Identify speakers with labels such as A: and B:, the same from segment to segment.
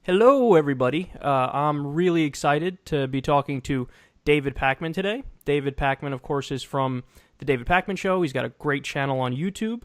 A: Hello, everybody. I'm really excited to be talking to David Pakman today. David Pakman, of course, is from The David Pakman Show. He's got a great channel on YouTube.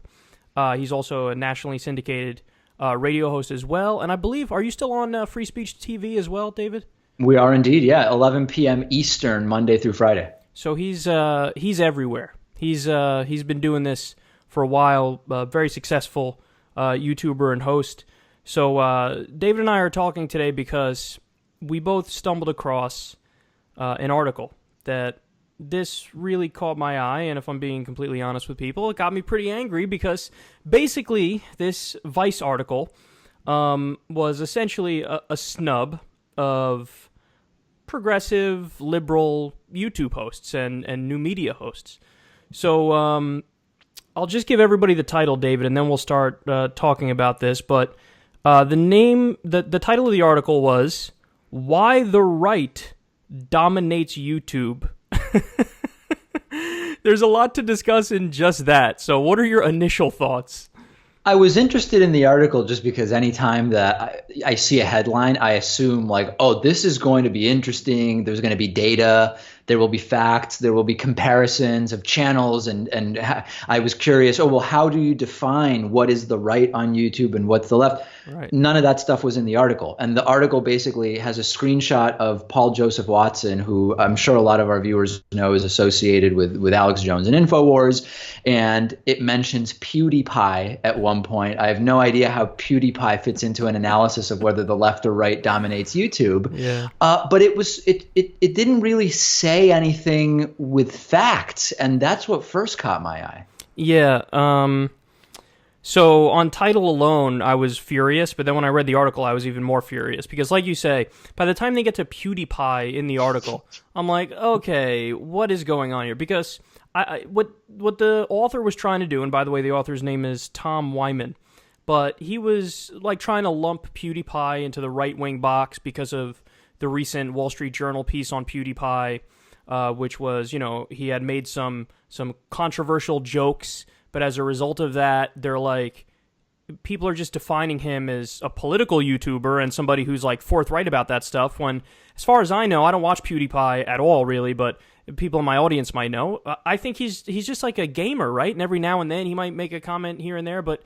A: He's also a nationally syndicated radio host as well. And I believe, are you still on Free Speech TV as well, David?
B: We are indeed, yeah. 11 p.m. Eastern, Monday through Friday.
A: So he's everywhere. He's been doing this for a while. Very successful YouTuber and host. So David and I are talking today because we both stumbled across an article that this really caught my eye, and if I'm being completely honest with people, it got me pretty angry because basically this Vice article was essentially a snub of progressive, liberal YouTube hosts and new media hosts. So I'll just give everybody the title, David, and then we'll start talking about this, but the title of the article was "Why the Right Dominates YouTube." There's a lot to discuss in just that. So what are your initial thoughts?
B: I was interested in the article just because anytime that I see a headline, I assume like, oh, this is going to be interesting. There's going to be data. There will be facts. There will be comparisons of channels. And I was curious, oh, well, how do you define what is the right on YouTube and what's the left?
A: Right.
B: None of that stuff was in the article. And the article basically has a screenshot of Paul Joseph Watson, who I'm sure a lot of our viewers know is associated with Alex Jones and InfoWars. And it mentions PewDiePie at one point. I have no idea how PewDiePie fits into an analysis of whether the left or right dominates YouTube.
A: Yeah.
B: But it didn't really say anything with facts, and that's what first caught my eye.
A: Yeah. So on title alone, I was furious, but then when I read the article, I was even more furious because, like you say, by the time they get to PewDiePie in the article, I'm like, okay, what is going on here? Because what the author was trying to do, and by the way, the author's name is Tom Wyman, but he was like trying to lump PewDiePie into the right-wing box because of the recent Wall Street Journal piece on PewDiePie, which was, he had made some controversial jokes, but as a result of that, they're like, people are just defining him as a political YouTuber and somebody who's like forthright about that stuff, when, as far as I know, I don't watch PewDiePie at all, really, but people in my audience might know. I think he's just like a gamer, right? And every now and then he might make a comment here and there, but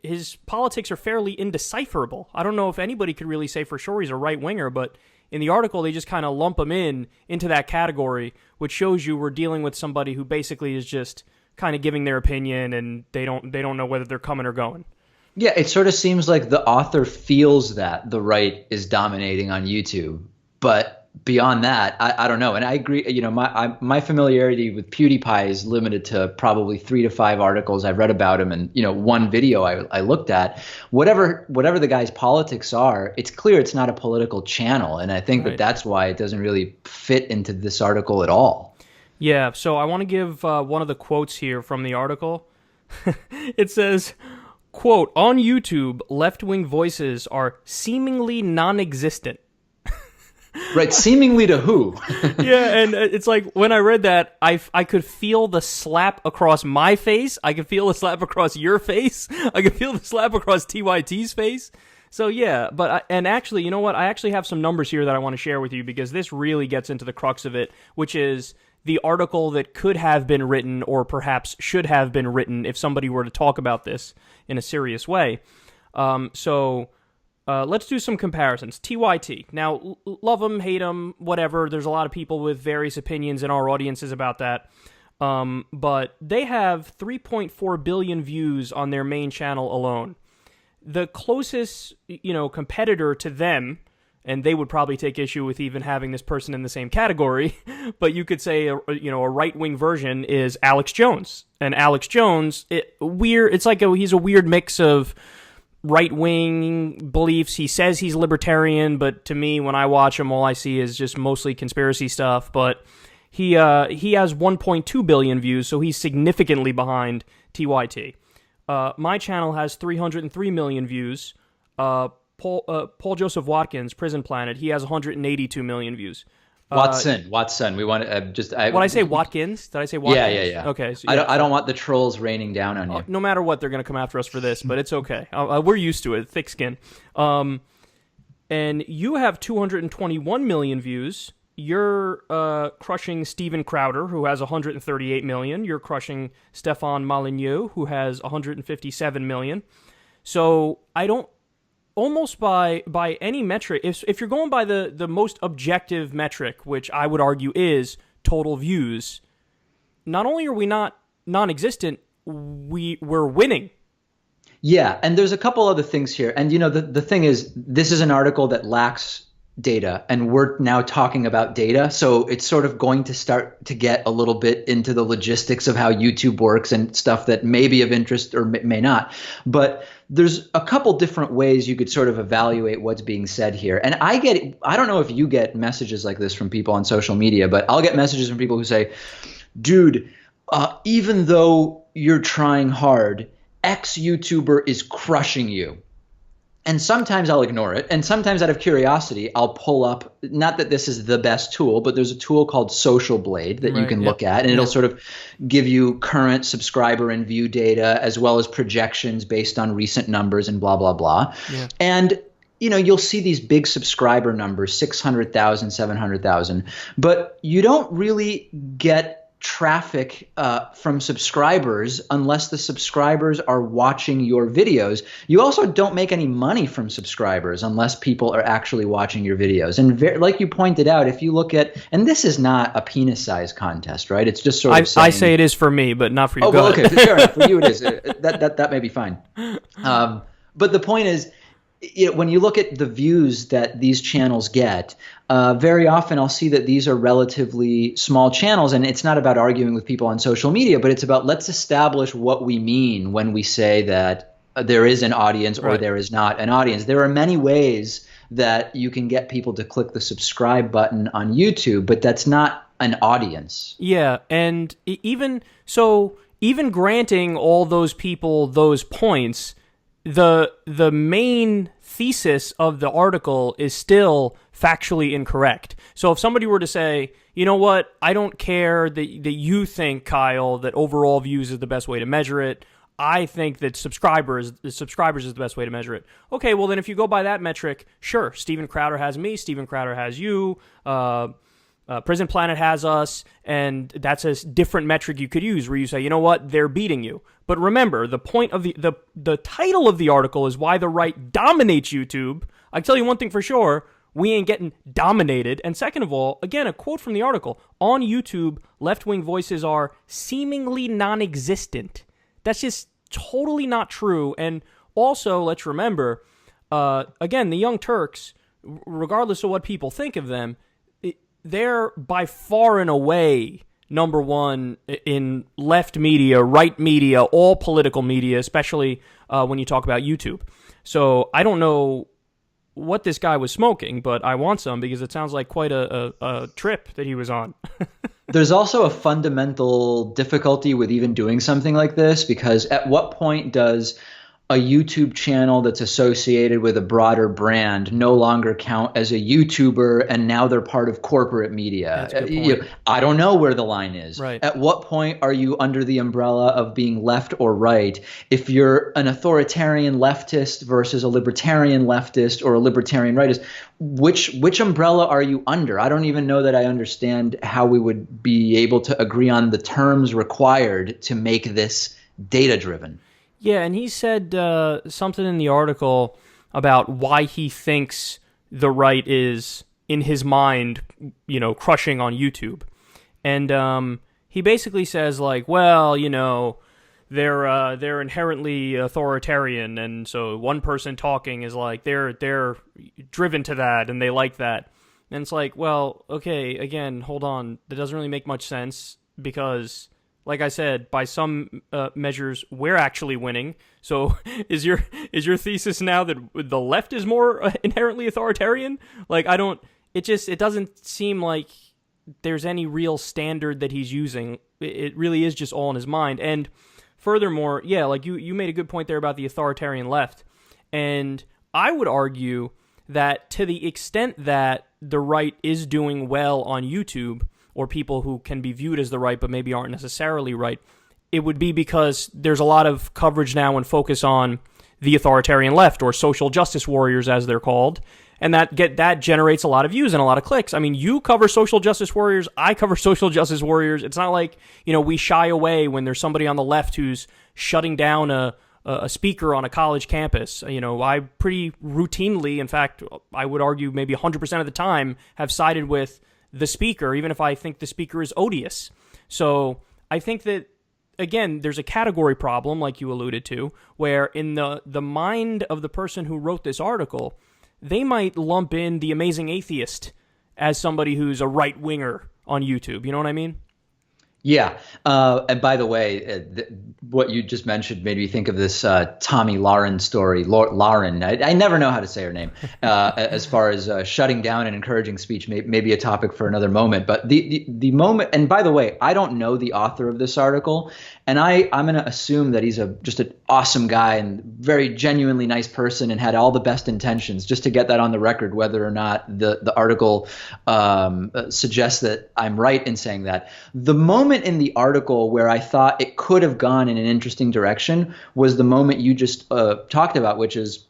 A: his politics are fairly indecipherable. I don't know if anybody could really say for sure he's a right-winger, but in the article, they just kind of lump him into that category, which shows you we're dealing with somebody who basically is just kind of giving their opinion, and they don't know whether they're coming or going.
B: Yeah, it sort of seems like the author feels that the right is dominating on YouTube, but beyond that, I don't know. And I agree. My familiarity with PewDiePie is limited to probably 3 to 5 articles I've read about him, and one video I looked at. Whatever the guy's politics are, it's clear it's not a political channel, and I think
A: Right.
B: that's why it doesn't really fit into this article at all.
A: Yeah, so I want to give one of the quotes here from the article. It says, quote, "On YouTube, left-wing voices are seemingly non-existent."
B: Right, seemingly to who?
A: Yeah, and it's like, when I read that, I could feel the slap across my face. I could feel the slap across your face. I could feel the slap across TYT's face. So yeah, and actually, you know what? I actually have some numbers here that I want to share with you because this really gets into the crux of it, which is the article that could have been written or perhaps should have been written if somebody were to talk about this in a serious way. Let's do some comparisons. TYT. Now, love them, hate them, whatever. There's a lot of people with various opinions in our audiences about that. But they have 3.4 billion views on their main channel alone. The closest, competitor to them, and they would probably take issue with even having this person in the same category, but you could say, a right-wing version is Alex Jones. And Alex Jones, it's like he's a weird mix of right-wing beliefs. He says he's libertarian, but to me, when I watch him, all I see is just mostly conspiracy stuff. But he has 1.2 billion views, so he's significantly behind TYT. My channel has 303 million views. Paul Joseph Watkins, Prison Planet, he has 182 million views.
B: Watson. We want to
A: When I say Watkins, did I say Watkins?
B: Yeah.
A: Okay. So
B: I don't want the trolls raining down on you.
A: No matter what, they're going to come after us for this, but it's okay. We're used to it. Thick skin. and you have 221 million views. You're crushing Steven Crowder, who has 138 million. You're crushing Stefan Molyneux, who has 157 million. So I don't, almost by any metric, if you're going by the most objective metric, which I would argue is total views, not only are we not non-existent, we're winning.
B: Yeah, and there's a couple other things here. And the thing is, this is an article that lacks data, and we're now talking about data, so it's sort of going to start to get a little bit into the logistics of how YouTube works and stuff that may be of interest or may not. But there's a couple different ways you could sort of evaluate what's being said here. And I don't know if you get messages like this from people on social media, but I'll get messages from people who say, dude, even though you're trying hard, X YouTuber is crushing you. And sometimes I'll ignore it. And sometimes out of curiosity, I'll pull up, not that this is the best tool, but there's a tool called Social Blade that you can look at. And it'll sort of give you current subscriber and view data, as well as projections based on recent numbers and blah, blah, blah. Yeah. And you'll see these big subscriber numbers, 600,000, 700,000, but you don't really get traffic from subscribers unless the subscribers are watching your videos. You also don't make any money from subscribers unless people are actually watching your videos. And like you pointed out, if you look at, and this is not a penis size contest, right? It's just sort of saying,
A: I say it is for me, but not for you.
B: Oh, well, okay, fair enough. For you it is. That may be fine. But the point is, when you look at the views that these channels get, very often I'll see that these are relatively small channels, and it's not about arguing with people on social media, but it's about, let's establish what we mean when we say that there is an audience or there is not an audience. There are many ways that you can get people to click the subscribe button on YouTube, but that's not an audience.
A: Yeah, and even granting all those people those points, the main thesis of the article is still factually incorrect. So if somebody were to say, you know what, I don't care that you think, Kyle, that overall views is the best way to measure it. I think that subscribers is the best way to measure it. Okay, well then if you go by that metric, sure, Steven Crowder has me, Steven Crowder has you, Prison Planet has us, and that's a different metric you could use where you say, you know what, they're beating you. But remember, the point of the title of the article is why the right dominates YouTube. I can tell you one thing for sure, we ain't getting dominated. And second of all, again, a quote from the article, on YouTube, left-wing voices are seemingly non-existent. That's just totally not true. And also, let's remember, again, the Young Turks, regardless of what people think of them, they're by far and away number one in left media, right media, all political media, especially when you talk about YouTube. So I don't know what this guy was smoking, but I want some because it sounds like quite a trip that he was on.
B: There's also a fundamental difficulty with even doing something like this, because at what point does a YouTube channel that's associated with a broader brand no longer count as a YouTuber, and now they're part of corporate media?
A: That's a good point.
B: I don't know where the line is.
A: Right.
B: At what point are you under the umbrella of being left or right? If you're an authoritarian leftist versus a libertarian leftist or a libertarian rightist, which umbrella are you under? I don't even know that I understand how we would be able to agree on the terms required to make this data-driven.
A: Yeah, and he said something in the article about why he thinks the right is, in his mind, crushing on YouTube. And he basically says, like, well, they're inherently authoritarian, and so one person talking is like, they're driven to that, and they like that. And it's like, well, okay, again, hold on. That doesn't really make much sense, because, like I said, by some measures, we're actually winning. So is your thesis now that the left is more inherently authoritarian? Like, it doesn't seem like there's any real standard that he's using. It really is just all in his mind. And furthermore, yeah, like you made a good point there about the authoritarian left. And I would argue that to the extent that the right is doing well on YouTube, or people who can be viewed as the right but maybe aren't necessarily right, it would be because there's a lot of coverage now and focus on the authoritarian left, or social justice warriors as they're called. and that generates a lot of views and a lot of clicks. I mean, you cover social justice warriors, I cover social justice warriors. It's not like, we shy away when there's somebody on the left who's shutting down a speaker on a college campus. I pretty routinely, in fact, I would argue maybe 100% of the time, have sided with the speaker, even if I think the speaker is odious. So I think that, again, there's a category problem, like you alluded to, where in the mind of the person who wrote this article, they might lump in The Amazing Atheist as somebody who's a right-winger on YouTube. You know what I mean?
B: Yeah. And by the way, what you just mentioned made me think of this Tommy Lauren story. Lauren, I never know how to say her name, as far as shutting down and encouraging speech, maybe a topic for another moment. But the moment, and by the way, I don't know the author of this article, and I'm going to assume that he's just an awesome guy and very genuinely nice person and had all the best intentions, just to get that on the record, whether or not the article suggests that I'm right in saying that. The moment in the article where I thought it could have gone in an interesting direction was the moment you just talked about, which is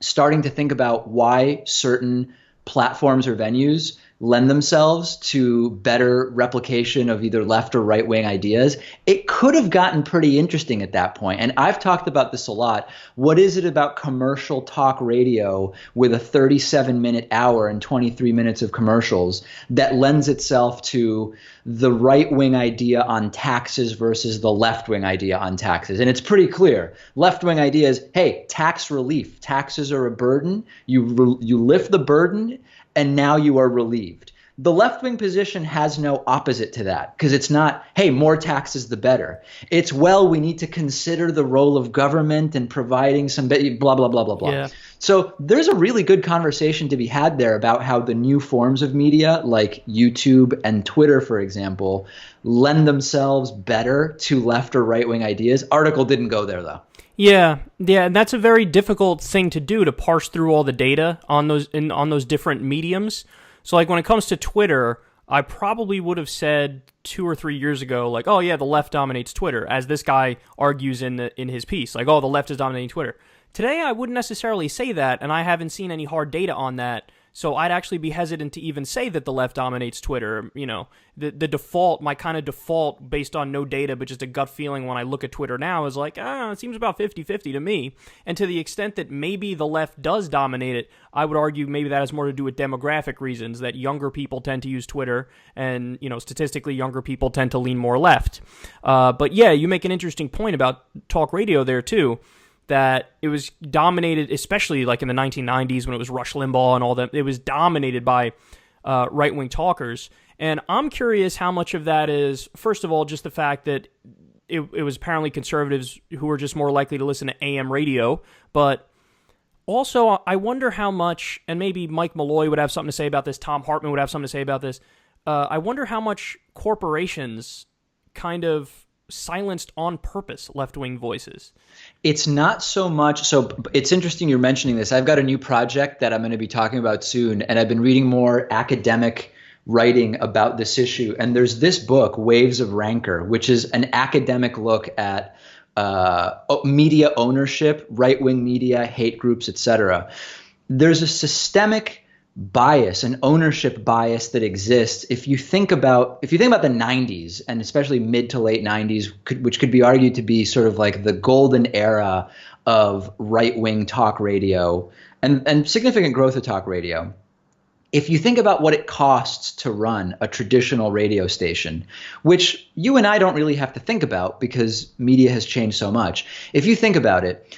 B: starting to think about why certain platforms or venues lend themselves to better replication of either left or right wing ideas. It could have gotten pretty interesting at that point. And I've talked about this a lot. What is it about commercial talk radio with a 37-minute hour and 23 minutes of commercials that lends itself to the right wing idea on taxes versus the left wing idea on taxes? And it's pretty clear. Left wing idea is, hey, tax relief. Taxes are a burden. You lift the burden, and now you are relieved. The left-wing position has no opposite to that, because it's not, hey, more taxes the better. It's, well, we need to consider the role of government and providing some blah, blah, blah, blah, blah.
A: Yeah.
B: So there's a really good conversation to be had there about how the new forms of media, like YouTube and Twitter, for example, lend themselves better to left or right-wing ideas. Article didn't go there, though.
A: Yeah, and that's a very difficult thing to do, to parse through all the data on those different mediums. So, like, when it comes to Twitter, I probably would have said 2 or 3 years ago, like, oh yeah, the left dominates Twitter, as this guy argues in his piece, like, oh, the left is dominating Twitter. Today, I wouldn't necessarily say that, and I haven't seen any hard data on that. So I'd actually be hesitant to even say that the left dominates Twitter. The default, my kind of default based on no data, but just a gut feeling when I look at Twitter now is like, it seems about 50-50 to me. And to the extent that maybe the left does dominate it, I would argue maybe that has more to do with demographic reasons, that younger people tend to use Twitter, and, statistically younger people tend to lean more left. But yeah, you make an interesting point about talk radio there too, that it was dominated, especially like in the 1990s when it was Rush Limbaugh and all that, it was dominated by right-wing talkers. And I'm curious how much of that is, first of all, just the fact that it was apparently conservatives who were just more likely to listen to AM radio, but also I wonder how much, and maybe Mike Malloy would have something to say about this, Tom Hartman would have something to say about this, I wonder how much corporations kind of silenced on purpose left-wing voices.
B: It's not so much. So it's interesting you're mentioning this. I've got a new project that I'm going to be talking about soon, and I've been reading more academic writing about this issue. And there's this book, Waves of Rancor, which is an academic look at media ownership, right-wing media, hate groups, etc. There's a systemic bias, an ownership bias that exists. If you think about the 90s, and especially mid to late 90s, which could be argued to be sort of like the golden era of right-wing talk radio and significant growth of talk radio. If you think about what it costs to run a traditional radio station, which you and I don't really have to think about because media has changed so much. If you think about it,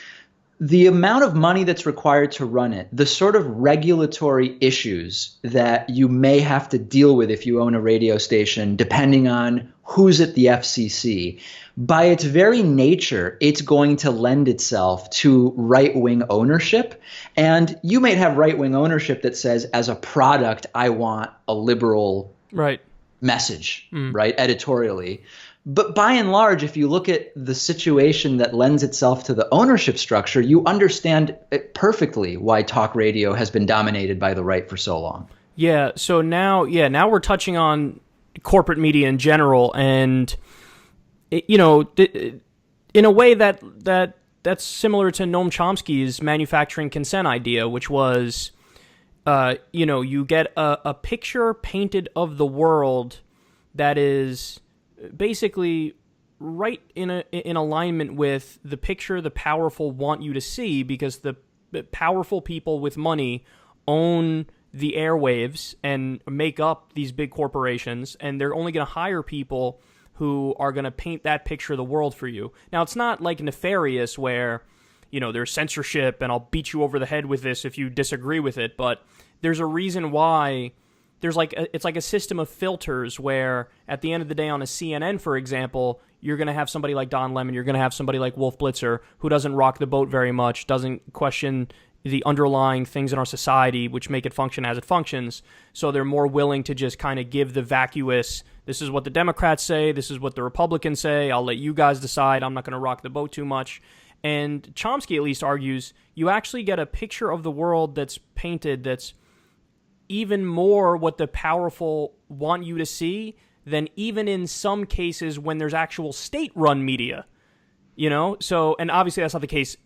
B: the amount of money that's required to run it, the sort of regulatory issues that you may have to deal with if you own a radio station, depending on who's at the FCC, by its very nature, it's going to lend itself to right-wing ownership. And you might have right-wing ownership that says, as a product, I want a liberal message, right, editorially. But by and large, if you look at the situation that lends itself to the ownership structure, you understand perfectly why talk radio has been dominated by the right for so long.
A: Yeah, so now we're touching on corporate media in general, and in a way that's similar to Noam Chomsky's manufacturing consent idea, which was you get a picture painted of the world that is basically right in alignment with the picture the powerful want you to see, because the powerful people with money own the airwaves and make up these big corporations, and they're only going to hire people who are going to paint that picture of the world for you. Now, it's not like nefarious where, there's censorship and I'll beat you over the head with this if you disagree with it, but there's a reason why it's like a system of filters where at the end of the day on a CNN, for example, you're going to have somebody like Don Lemon, you're going to have somebody like Wolf Blitzer who doesn't rock the boat very much, doesn't question the underlying things in our society which make it function as it functions, so they're more willing to just kind of give the vacuous, this is what the Democrats say, this is what the Republicans say, I'll let you guys decide, I'm not going to rock the boat too much. And Chomsky at least argues you actually get a picture of the world that's painted that's even more what the powerful want you to see than even in some cases when there's actual state-run media, So, and obviously that's not the case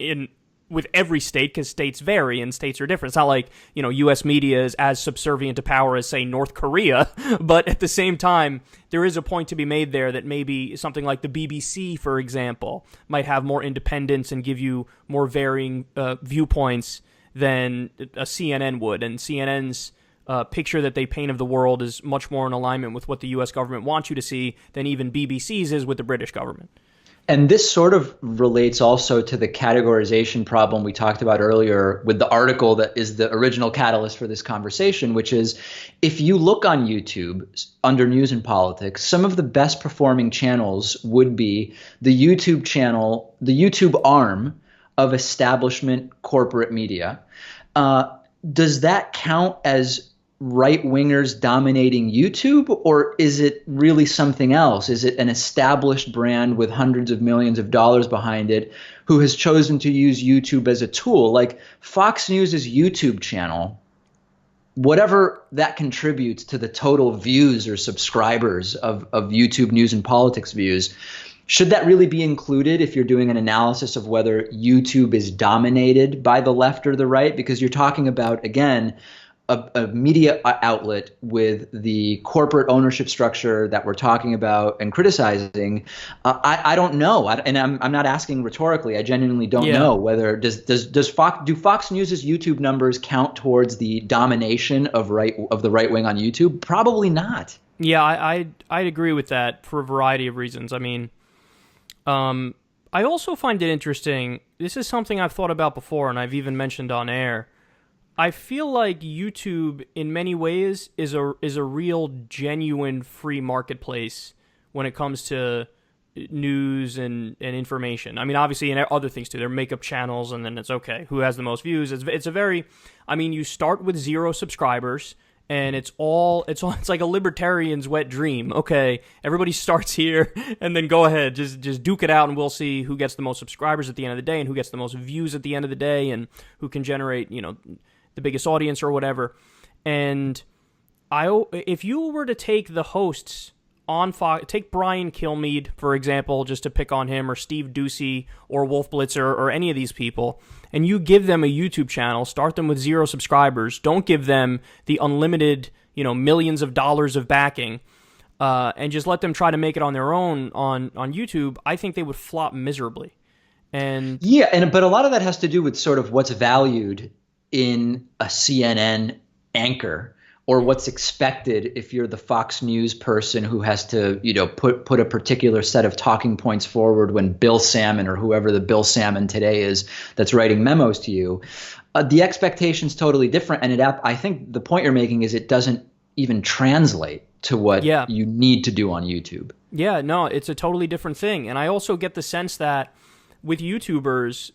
A: with every state, because states vary and states are different. It's not like, U.S. media is as subservient to power as, say, North Korea, but at the same time, there is a point to be made there that maybe something like the BBC, for example, might have more independence and give you more varying viewpoints than a CNN would, and CNN's picture that they paint of the world is much more in alignment with what the U.S. government wants you to see than even BBC's is with the British government.
B: And this sort of relates also to the categorization problem we talked about earlier with the article that is the original catalyst for this conversation, which is if you look on YouTube under news and politics, some of the best performing channels would be the YouTube channel, the YouTube arm of establishment corporate media. Does that count as right-wingers dominating YouTube, or is it really something else? Is it an established brand with hundreds of millions of dollars behind it who has chosen to use YouTube as a tool? Like Fox News' YouTube channel, whatever that contributes to the total views or subscribers of YouTube news and politics views, should that really be included if you're doing an analysis of whether YouTube is dominated by the left or the right? Because you're talking about, again, a media outlet with the corporate ownership structure that we're talking about and criticizing. I don't know, and I'm not asking rhetorically. I genuinely don't know whether do Fox News's YouTube numbers count towards the domination of the right wing on YouTube? Probably not.
A: Yeah, I'd agree with that for a variety of reasons. I mean, I also find it interesting. This is something I've thought about before, and I've even mentioned on air. I feel like YouTube, in many ways, is a real, genuine free marketplace when it comes to news and information. I mean, obviously, and other things too. There are makeup channels, and then it's okay. Who has the most views? It's a very, I mean, you start with 0 subscribers, and it's like a libertarian's wet dream. Okay, everybody starts here, and then go ahead, just duke it out, and we'll see who gets the most subscribers at the end of the day, and who gets the most views at the end of the day, and who can generate, the biggest audience or whatever. And if you were to take the hosts on Fox, take Brian Kilmeade, for example, just to pick on him, or Steve Doocy, or Wolf Blitzer, or any of these people, and you give them a YouTube channel, start them with 0 subscribers, don't give them the unlimited, millions of dollars of backing, and just let them try to make it on their own on YouTube, I think they would flop miserably. And
B: but a lot of that has to do with sort of what's valued in a CNN anchor, or what's expected if you're the Fox News person who has to, put a particular set of talking points forward when Bill Salmon, or whoever the Bill Salmon today is that's writing memos to you. The expectation's totally different, and I think the point you're making is it doesn't even translate to what you need to do on YouTube.
A: Yeah, no, it's a totally different thing. And I also get the sense that with YouTubers,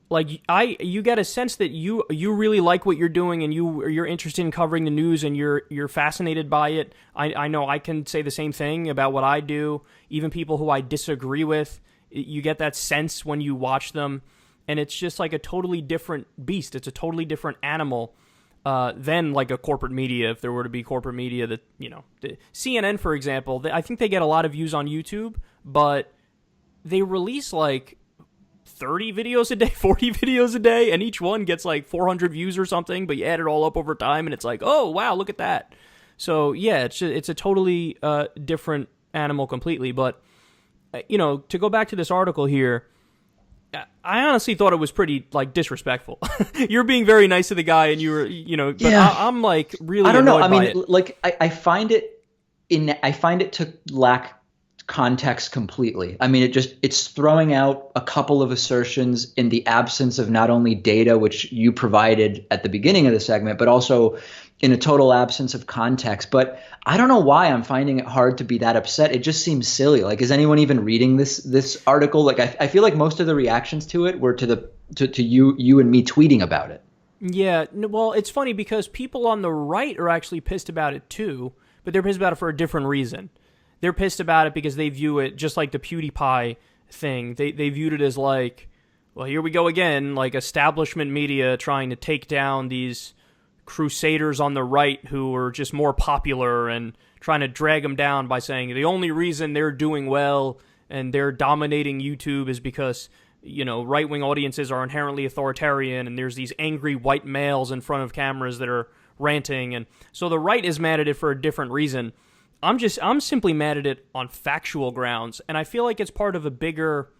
A: you get a sense that you really like what you're doing, and you're interested in covering the news, and you're fascinated by it. I know I can say the same thing about what I do. Even people who I disagree with, you get that sense when you watch them, and it's just like a totally different beast. It's a totally different animal than like a corporate media. If there were to be corporate media that, the CNN, for example, I think they get a lot of views on YouTube, but they release like 30 videos a day, 40 videos a day, and each one gets like 400 views or something, but you add it all up over time, and it's like, oh, wow, look at that. So, yeah, it's a totally different animal completely. But, to go back to this article here, I honestly thought it was pretty, like, disrespectful. You're being very nice to the guy, and you were, but yeah. I'm, like, really annoyed by it. I don't know.
B: Like, I find it to lack context completely. I mean, it's throwing out a couple of assertions in the absence of not only data, which you provided at the beginning of the segment, but also in a total absence of context. But I don't know why I'm finding it hard to be that upset. It just seems silly. Like, is anyone even reading this article? Like, I feel like most of the reactions to it were to you and me tweeting about it.
A: Yeah, well, it's funny because people on the right are actually pissed about it too, but they're pissed about it for a different reason. They're pissed about it because they view it just like the PewDiePie thing. They viewed it as like, well, here we go again, like establishment media trying to take down these crusaders on the right who are just more popular and trying to drag them down by saying the only reason they're doing well and they're dominating YouTube is because, right-wing audiences are inherently authoritarian and there's these angry white males in front of cameras that are ranting. And so the right is mad at it for a different reason. I'm simply mad at it on factual grounds, and I feel like it's part of this bigger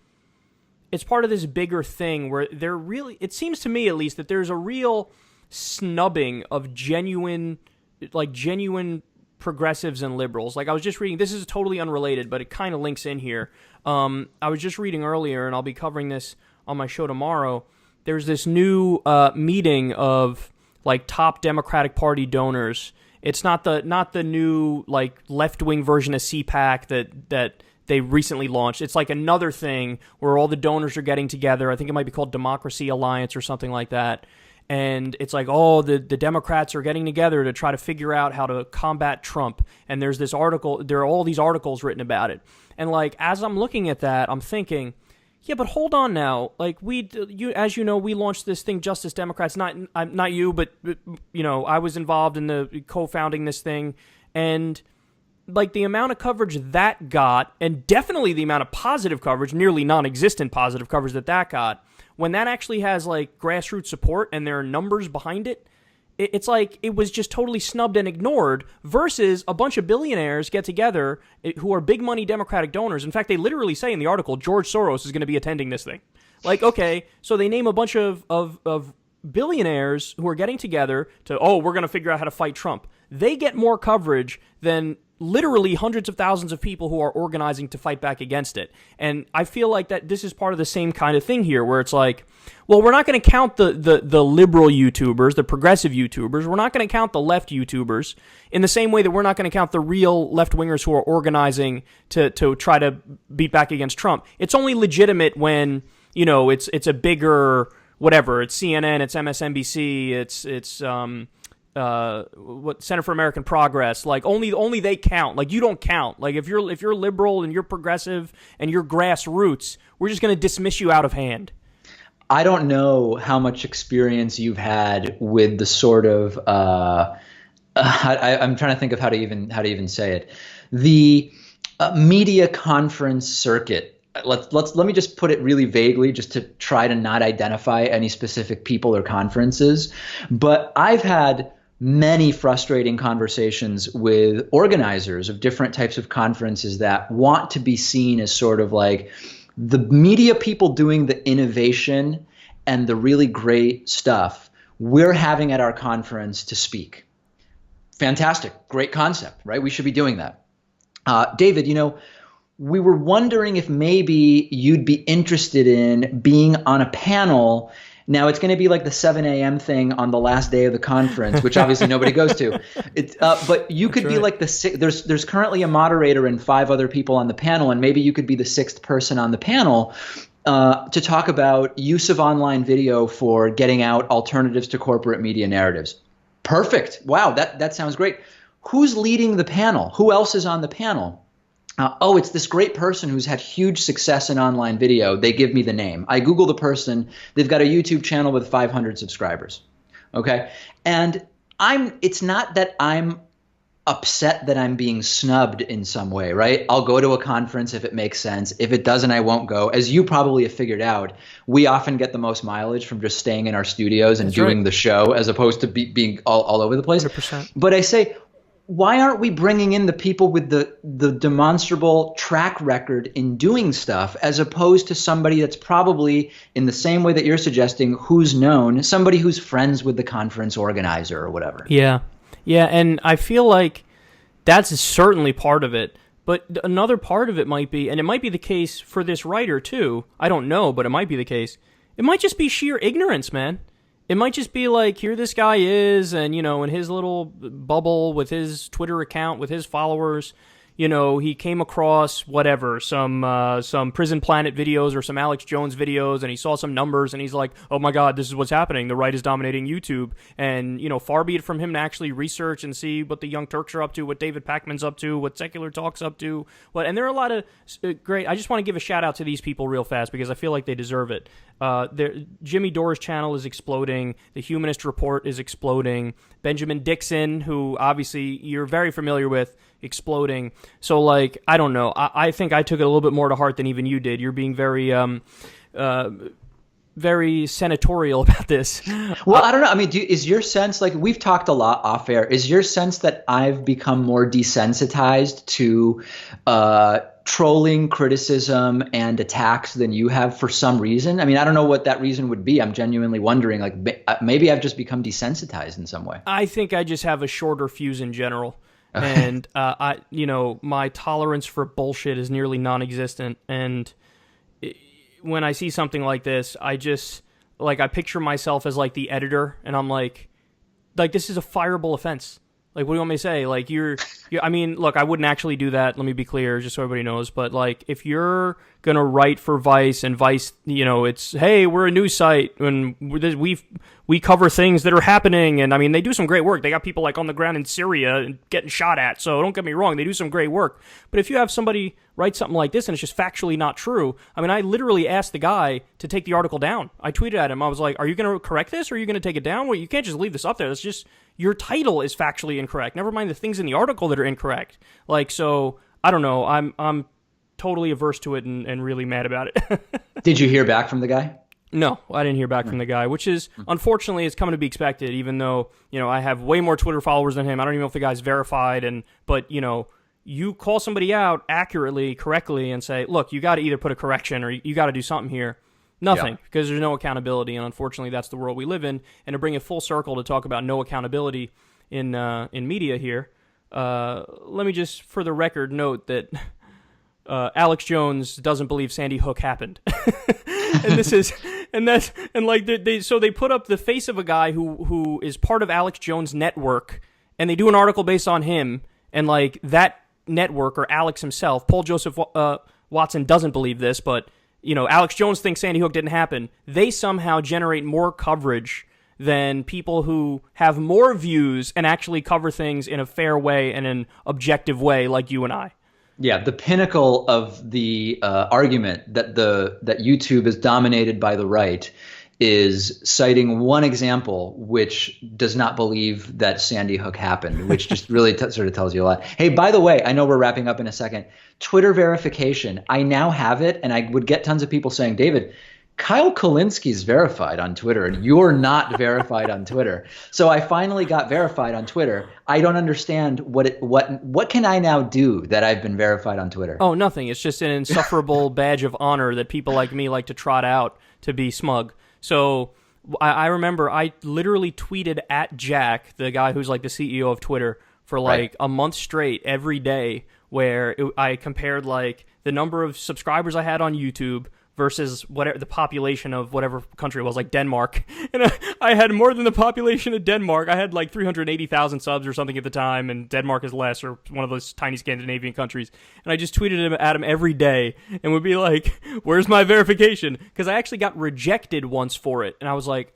A: thing where it seems to me at least that there's a real snubbing of genuine progressives and liberals. Like I was just reading, this is totally unrelated, but it kind of links in here. I was just reading earlier, and I'll be covering this on my show tomorrow. There's this new meeting of like top Democratic Party donors. It's not the new like left-wing version of CPAC that they recently launched. It's like another thing where all the donors are getting together. I think it might be called Democracy Alliance or something like that. And it's like, oh, the Democrats are getting together to try to figure out how to combat Trump. And there are all these articles written about it. And like as I'm looking at that, I'm thinking, yeah, but hold on now. Like as you know, we launched this thing, Justice Democrats. Not you, but I was involved in the co-founding this thing, and like the amount of coverage that got, and definitely the amount of positive coverage, nearly non-existent positive coverage that got, when that actually has like grassroots support and there are numbers behind it. It's like it was just totally snubbed and ignored versus a bunch of billionaires get together who are big money Democratic donors. In fact, they literally say in the article, George Soros is going to be attending this thing. Like, okay, so they name a bunch of billionaires who are getting together we're going to figure out how to fight Trump. They get more coverage than literally hundreds of thousands of people who are organizing to fight back against it. And I feel like that this is part of the same kind of thing here where it's like, well, we're not going to count the liberal YouTubers, the progressive YouTubers. We're not going to count the left YouTubers in the same way that we're not going to count the real left-wingers who are organizing to try to beat back against Trump. It's only legitimate when, it's a bigger, whatever, it's CNN, it's MSNBC, it's Center for American Progress, like only they count. Like you don't count. Like if you're liberal and you're progressive and you're grassroots, we're just going to dismiss you out of hand.
B: I don't know how much experience you've had with the sort of I'm trying to think of how to even say it. The media conference circuit. Let me just put it really vaguely, just to try to not identify any specific people or conferences. But I've had many frustrating conversations with organizers of different types of conferences that want to be seen as sort of like the media people doing the innovation and the really great stuff we're having at our conference to speak. Fantastic. Great concept, right? We should be doing that. David, we were wondering if maybe you'd be interested in being on a panel. Now, it's going to be like the 7 a.m. thing on the last day of the conference, which obviously nobody goes to. But you could be like there's currently a moderator and 5 other people on the panel, and maybe you could be the 6th person on the panel to talk about use of online video for getting out alternatives to corporate media narratives. Perfect. Wow, that sounds great. Who's leading the panel? Who else is on the panel? It's this great person who's had huge success in online video. They give me the name. I Google the person. They've got a YouTube channel with 500 subscribers. Okay. And it's not that I'm upset that I'm being snubbed in some way, right? I'll go to a conference if it makes sense. If it doesn't, I won't go. As you probably have figured out, we often get the most mileage from just staying in our studios and doing the show as opposed to being all over the place.
A: 100%.
B: But I say, why aren't we bringing in the people with the demonstrable track record in doing stuff as opposed to somebody that's probably in the same way that you're suggesting, who's known, somebody who's friends with the conference organizer or whatever?
A: Yeah. Yeah, and I feel like that's certainly part of it. But another part of it might be, and it might be the case for this writer too, I don't know, but it might be the case, it might just be sheer ignorance, man. It might just be like, here this guy is, and, you know, in his little bubble with his Twitter account, with his followers, you know, he came across whatever, some Prison Planet videos or some Alex Jones videos, and he saw some numbers, and he's like, oh my God, this is what's happening. The right is dominating YouTube. And, you know, far be it from him to actually research and see what the Young Turks are up to, what David Pakman's up to, what Secular Talk's up to. And there are a lot of great, I just want to give a shout out to these people real fast because I feel like they deserve it. Jimmy Dore's channel is exploding. The Humanist Report is exploding. Benjamin Dixon, who obviously you're very familiar with, exploding. So, like, I don't know. I think I took it a little bit more to heart than even you did. You're being very very senatorial about this.
B: Well, I don't know. I mean, is your sense, like we've talked a lot off air, is your sense that I've become more desensitized to trolling, criticism, and attacks than you have for some reason? I mean, I don't know what that reason would be. I'm genuinely wondering, like, maybe I've just become desensitized in some way.
A: I think I just have a shorter fuse in general. And, my tolerance for bullshit is nearly non-existent. And when I see something like this, I just, like, I picture myself as, like, the editor, and I'm like, this is a fireable offense. Like, what do you want me to say? Like, I mean, look, I wouldn't actually do that. Let me be clear, just so everybody knows. But, like, if you're going to write for Vice, and Vice, you know, it's, hey, we're a news site, and we cover things that are happening. And, I mean, they do some great work. They got people, like, on the ground in Syria and getting shot at. So don't get me wrong. They do some great work. But if you have somebody write something like this and it's just factually not true, I mean, I literally asked the guy to take the article down. I tweeted at him. I was like, are you going to correct this, or are you going to take it down? Well, you can't just leave this up there. That's just... your title is factually incorrect. Never mind the things in the article that are incorrect. Like, so, I don't know. I'm totally averse to it and really mad about it.
B: Did you hear back from the guy?
A: No, I didn't hear back from the guy, which is, unfortunately, it's coming to be expected, even though, you know, I have way more Twitter followers than him. I don't even know if the guy's verified, but, you know, you call somebody out accurately, correctly, and say, look, you got to either put a correction or you got to do something here. Nothing, because there's no accountability, and unfortunately, that's the world we live in. And to bring it full circle to talk about no accountability in media here, let me just, for the record, note that Alex Jones doesn't believe Sandy Hook happened, and they put up the face of a guy who is part of Alex Jones' network, and they do an article based on him, and like that network or Alex himself, Paul Joseph Watson doesn't believe this, but. You know, Alex Jones thinks Sandy Hook didn't happen. They somehow generate more coverage than people who have more views and actually cover things in a fair way and an objective way, like you and I.
B: Yeah, the pinnacle of the argument that that YouTube is dominated by the right is citing one example which does not believe that Sandy Hook happened, which just really sort of tells you a lot. Hey, by the way, I know we're wrapping up in a second. Twitter verification. I now have it, and I would get tons of people saying, David, Kyle Kulinski's verified on Twitter, and you're not verified on Twitter. So I finally got verified on Twitter. I don't understand what can I now do that I've been verified on Twitter?
A: Oh, nothing. It's just an insufferable badge of honor that people like me like to trot out to be smug. So I remember I literally tweeted at Jack, the guy who's like the CEO of Twitter, for like a month straight every day, where I compared like the number of subscribers I had on YouTube versus whatever the population of whatever country it was, like Denmark. And I had more than the population of Denmark. I had like 380,000 subs or something at the time, and Denmark is less, or one of those tiny Scandinavian countries. And I just tweeted at him every day and would be like, where's my verification? Because I actually got rejected once for it. And I was like,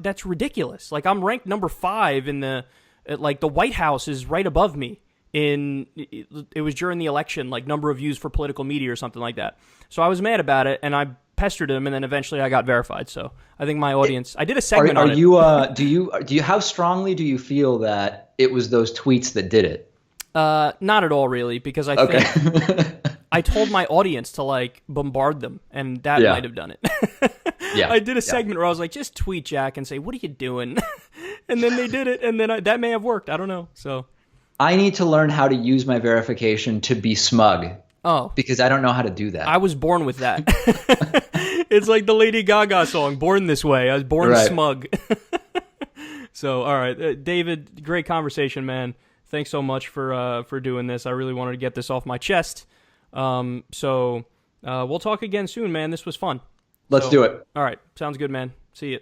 A: that's ridiculous. Like, I'm ranked number 5 in the White House is right above me. It was during the election, like number of views for political media or something like that. So I was mad about it, and I pestered him, and then eventually I got verified. So I think my audience, I did a segment on it.
B: Do you how strongly do you feel that it was those tweets that did it.
A: Not at all, really, because I think I told my audience to like bombard them, and that might have done it. I did a segment where I was like, just tweet Jack and say, "What are you doing?" And then they did it, and then that may have worked. I don't know. So
B: I need to learn how to use my verification to be smug.
A: Oh,
B: because I don't know how to do that.
A: I was born with that. It's like the Lady Gaga song, "Born This Way." I was born smug. So, all right, David, great conversation, man. Thanks so much for doing this. I really wanted to get this off my chest. So we'll talk again soon, man. This was fun.
B: Let's do it.
A: All right, sounds good, man. See you.